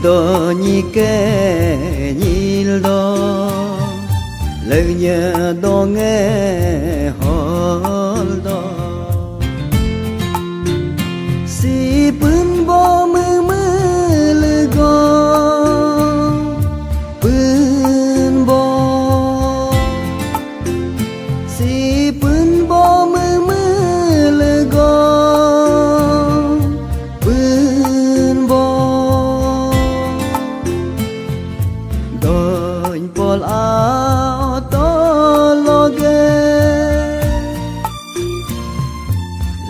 do nhị kê nhil do lời nhớ do nghe hol do si pun bo mơ lơ go pun bo si pun bo mơ lơ go pun bo doin pol ao to loge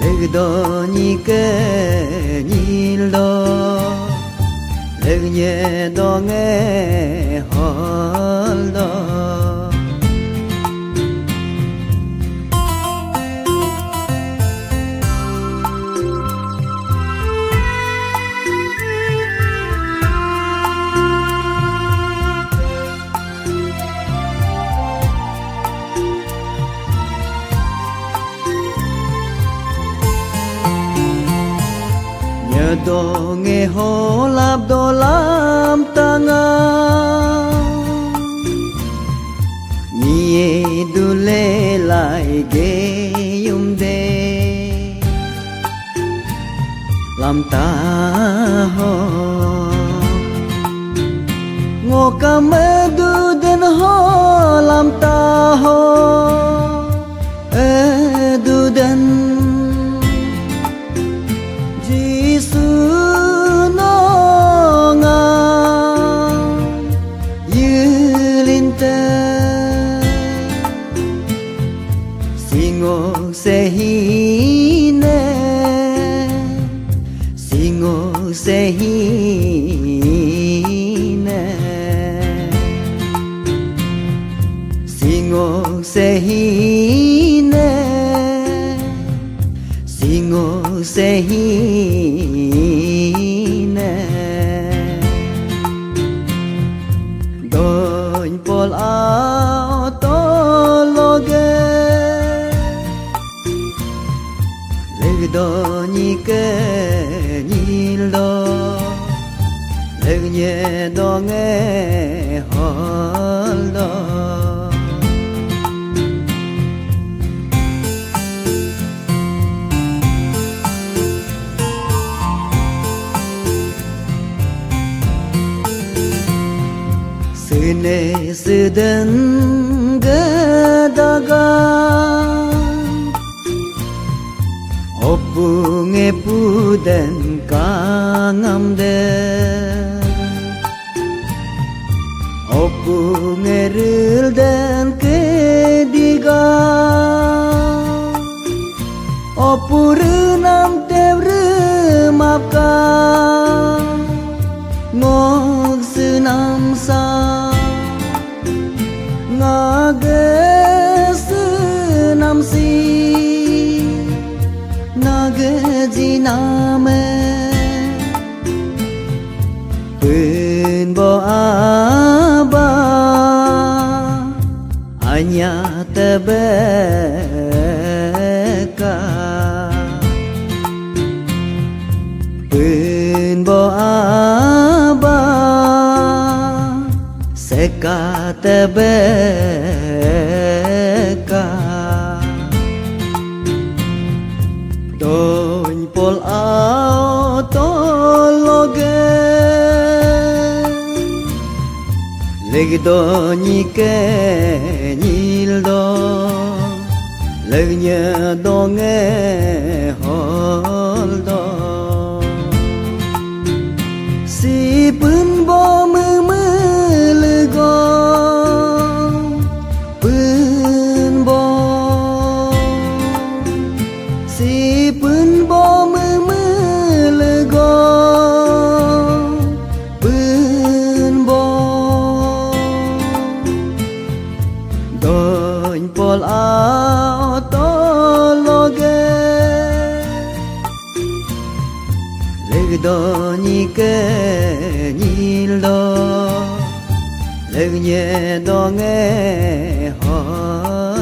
lời do nhị kê nhil do lời nhẹ do nghe hol do do nghe hô lạp do lam ta nga nhie du lê lại ghê de làm ta ho ngô ca mê du den ho làm ta ho du den se hi ne singo se hi ne singo se hi ne singo se hi ne doin pol ao to loge do nhị kê nhil do lời nhẹ do nghe hol do sư nê sư đến gơ da ga bunge puden kangam de bunge ril den ke diga puru nam tevru mapka ngok su nam sa ngage su nam si nagaji name pun bo aba anya tebeka pun bo aba seka tebeka doin pol ao to loge lời do nhị kê nhil do lời nhớ do nghe hol do si pun bo mơ lơ go pun bo si pun bo mơ lơ go pun bo doin pol ao to loge lời do nhị kê nhil do lời nhẹ do nghe hol